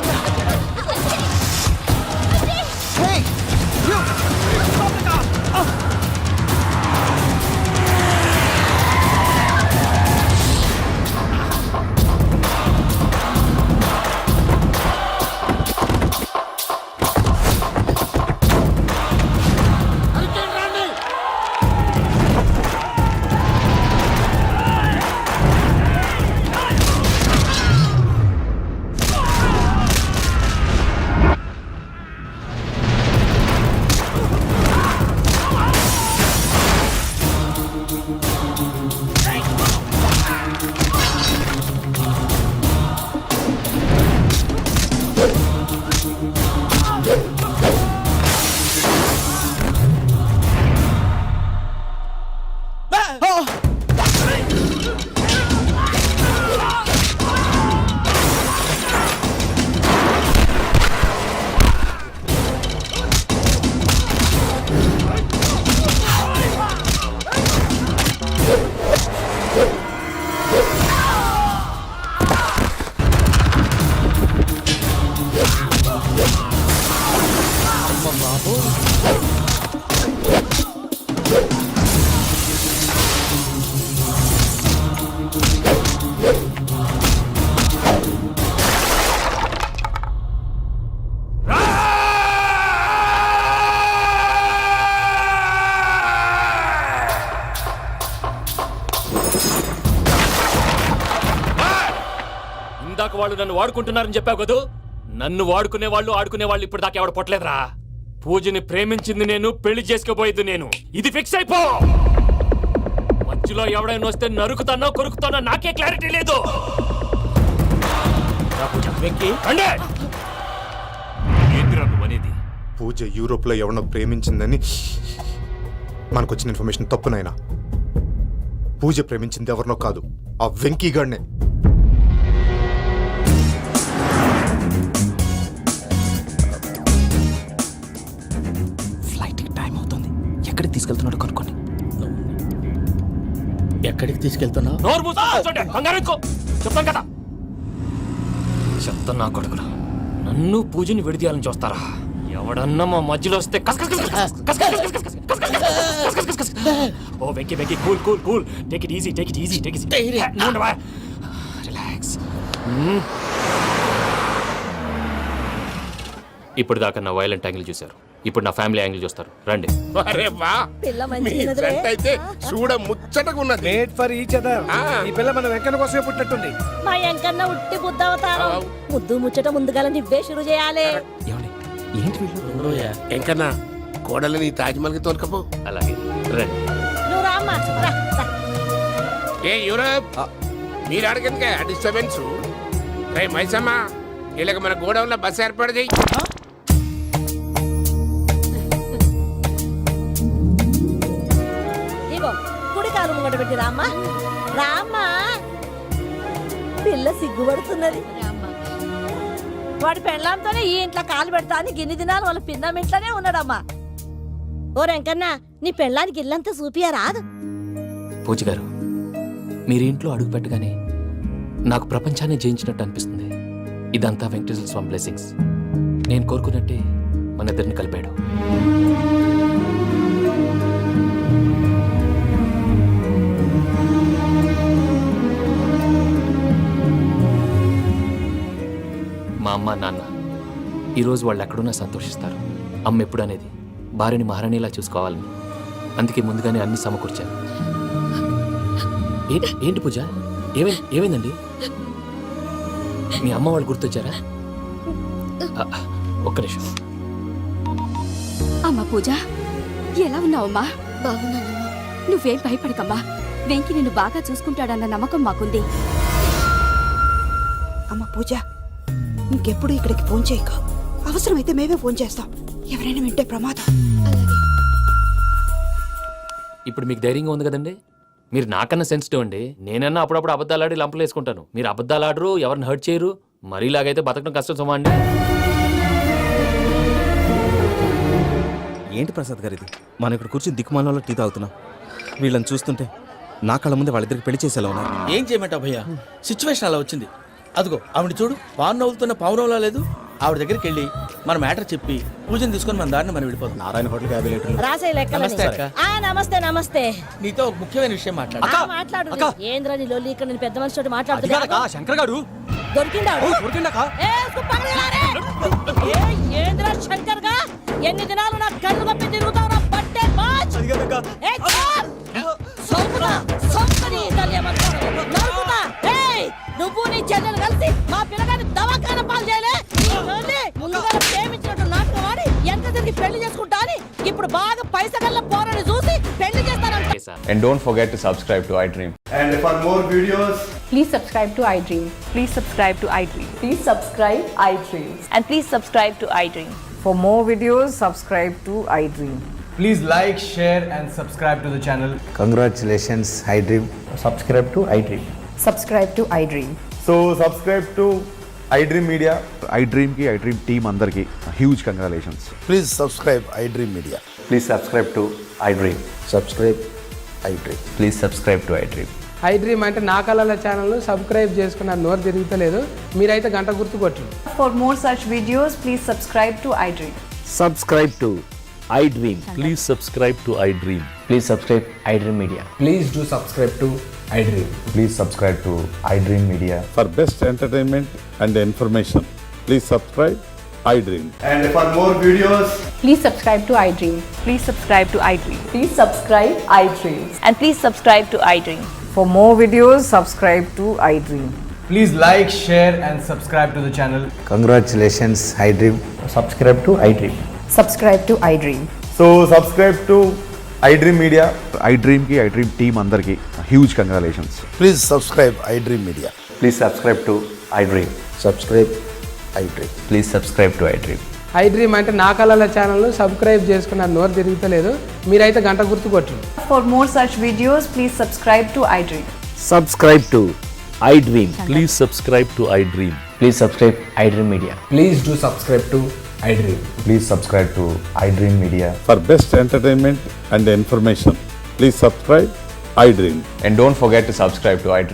వాళ్ళు నన్ను వాడుకుంటున్నారని చెప్పావు కదూ. నన్ను వాడుకునే వాళ్ళు ఆడుకునే వాళ్ళు ఇప్పుడు దాకా ఎవడ పొట్టలేదురా. పూజని ప్రేమించింది నేను, పెళ్లి చేసుకోబోయేది నేను. ఇది ఫిక్స్ అయిపో. మధ్యలో ఎవడైనా వస్తే నరుకుతానో కొరుకుతానో నాకే క్లారిటీ లేదు. ఏంటిరా నువ్వు అనేది? పూజ యూరోప్లో ఎవరినో ప్రేమించిందని మనకొచ్చిన ఇన్ఫర్మేషన్ తప్పునైనా. పూజ ప్రేమించింది ఎవరినో కాదు, ఆ వెంకీగాడినే. ఫ్లైట్కి టైం అవుతుంది. ఎక్కడికి తీసుకెళ్తున్నాడు కనుక్కోండి. ఎక్కడికి తీసుకెళ్తున్నావు? చెప్తాను కదా. చెప్తాను నా కొడుకులు. నన్ను పూజని విడిదీయాలని చూస్తారా? ఎవడన్నా మా మధ్యలో వస్తే ఓ Venky Venky cool cool cool. Take it easy, take it easy, take it easy. Relax. ఇప్పుడు దాకా నా వైలెంట్ యాంగిల్ చూశారు. ఇప్పుడు నా ఫ్యామిలీ యాంగిల్ చూస్తారు. రండి. అరే వా, మీ జంట అయితే చూడ ముచ్చటగా ఉన్నది. Made for each other. ఈ పిల్ల మన వెంకన్న కోసమే పుట్టినట్టుంది. మా ఎంకన్న ఉట్టి బుద్ధవతారం. ముద్దు ముచ్చట ముందుగా నువ్వే షురు చేయాలి. ఏంటి వీళ్ళు? ఎంకన్నా కోడలని తాజ్మహల్ కి తోలుకపో. అలాగే రండి. నువ్వు రామ్మా. ఏ యూరప్, మీరు అడగనికే డిస్టర్బెన్స్. రే మైసమ్మ, ఇలాగ మన గోడౌన్లో బస్సు ఏర్పాటు చేయి. ఇగో కుడి కాలు ముంగట పెట్టి రామ్మా. రామ్మా, పిల్ల సిగ్గుపడుతున్నది. వాడి పెళ్ళాంతోనే ఈ ఇంట్లో కాలు పెడతా అని గిన్ని దినాలు వాళ్ళ పిన్నం ఇంట్లోనే ఉన్నాడమ్మా. ఓ వెంకన్న, నీ పెళ్ళానికి ఇల్లంతా చూపియా రాదు. పూజ గారు, మీరు ఇంట్లో అడుగు పెట్టగానే నాకు ప్రపంచాన్ని జయించినట్టు అనిపిస్తుంది. ఇదంతా వెంకటేశ్వర స్వామి బ్లెస్సింగ్స్. నేను కోరుకున్నట్టే మన ఇద్దరిని కలిపాడు. మా అమ్మ నాన్న ఈరోజు వాళ్ళు ఎక్కడున్నా సంతోషిస్తారు. అమ్మ ఎప్పుడు అనేది భార్యని మహారాణిలా చూసుకోవాలని. అందుకే ముందుగానే అన్ని సమకూర్చాను. ఏంటి పూజ, ఏమైందండి? మీ అమ్మ వాళ్ళు గుర్తొచ్చారా? ఒక్క నిమిషం. అమ్మా పూజ, ఎలా ఉన్నావమ్మా? బాగున్నానమ్మా. నువ్వేం భయపడకమ్మా. వెంకి నిన్ను బాగా చూసుకుంటాడన్న నమ్మకం మాకుంది. అమ్మ పూజ, ఇంకెప్పుడు ఇక్కడికి ఫోన్ చేయకు. అవసరమైతే మేమే ఫోన్ చేస్తాం. ఎవరైనా వింటే ప్రమాదం. ఇప్పుడు మీకు ధైర్యంగా ఉంది కదండి. మీరు నాకన్నా సెన్సిటివ్ అండి. నేనన్నా అప్పుడప్పుడు అబద్ధాలు ఆడి లంపలు వేసుకుంటాను. మీరు అబద్ధాలు ఆడరు, ఎవరిని హర్ట్ చేయరు. మరీలాగైతే బతకడం కష్టం సుమా అండి. ఏంటి ప్రసాద్ గారు ఇది? మనం ఇక్కడ కూర్చొని దిక్కుమాలలో టీ తాగుతున్నాం. వీళ్ళని చూస్తుంటే నా కళ్ళ ముందే వాళ్ళిద్దరికి పెళ్లి చేసేలా ఉన్నారు. ఏం చేయమంటావు భయ్యా? సిచ్యువేషన్ అలా వచ్చింది. అదిగో ఆవిడ చూడు, పాను నవ్వుతున్న పావునవ్వులా లేదు. ఆవిడ దగ్గరికి వెళ్ళి మన మ్యాటర్ చెప్పి పూజను తీసుకొని మన దారిని మనం వెళ్ళిపోతాం. నారాయణ హోటల్ 50 లీటర్లు. రాసే లెక్కలని. నమస్తే అక్క. నమస్తే నమస్తే. నీతో ఒక ముఖ్యమైన విషయం మాట్లాడు. మాట్లాడు. ఏంద్రా నీ లొల్లి? ఇక్కడ నేను పెద్ద మనిషితో మాట్లాడుతున్నా. శంకర్ గారు దొరికిందా? ఏంద్రా శంకర్ గా? ఎన్ని దినాలు నా కళ్ళు కప్పి తిరుగుతావు నా బట్టే బాచ్. నువ్వు నీ చెల్లెలు కలిసి మా పిల్లగాని దవాఖాన పాలు చేయలే. ముందుగా ప్రేమించినట్టు నాటకం ఆడి ఎంత తిరిగి పెళ్లి చేసుకుంటా అని ఇప్పుడు బాగా పైసగల్ల పోరని చూసి పెళ్లి చేస్తానంట. And don't forget to subscribe to iDream. And for more videos, Please subscribe to iDream. Please subscribe to iDream. Please subscribe iDream. And please subscribe to iDream. For more videos, subscribe to iDream. Please like, share and subscribe to the channel. congratulations, iDream. Subscribe to iDream. Subscribe to iDream. So subscribe to iDream Media. iDream కి iDream team అందరికి huge congratulations. Please subscribe iDream Media. Please subscribe to iDream. Subscribe iDream. Please subscribe to iDream. iDream అంటే నా కళల channel subscribe చేసుకున్న నోరు తిరుగుతలేదు. మీరైతే గంట గుర్తు కొట్టండి. For more such videos, please subscribe to iDream. Subscribe to iDream. Please subscribe to iDream. Please subscribe iDream Media. Please do subscribe to iDream. Please subscribe to iDream Media. For best entertainment and information please subscribe iDream. And for more videos, Please subscribe to iDream. Please subscribe to iDream. Please subscribe iDream. And please subscribe to iDream. For more videos, subscribe to iDream. Please like share and subscribe to the channel. Congratulations iDream. Subscribe to iDream. Subscribe to iDream. So subscribe to iDream media. IDream team అందరికి huge congratulations. Please subscribe iDream media. Please subscribe to iDream. Subscribe iDream. Please subscribe to iDream. IDream అంటే నా కళల channel subscribe చేసుకున్న నోరు తిరుగుతలేదు. మీరైతే గంట గుర్తు కొట్టండి. For more such videos please subscribe to iDream. Subscribe to iDream. Please subscribe to iDream. Please subscribe iDream media. Please do subscribe to iDream. Please subscribe to iDream media. For best entertainment and information please subscribe I dream. And don't forget to subscribe to iDream.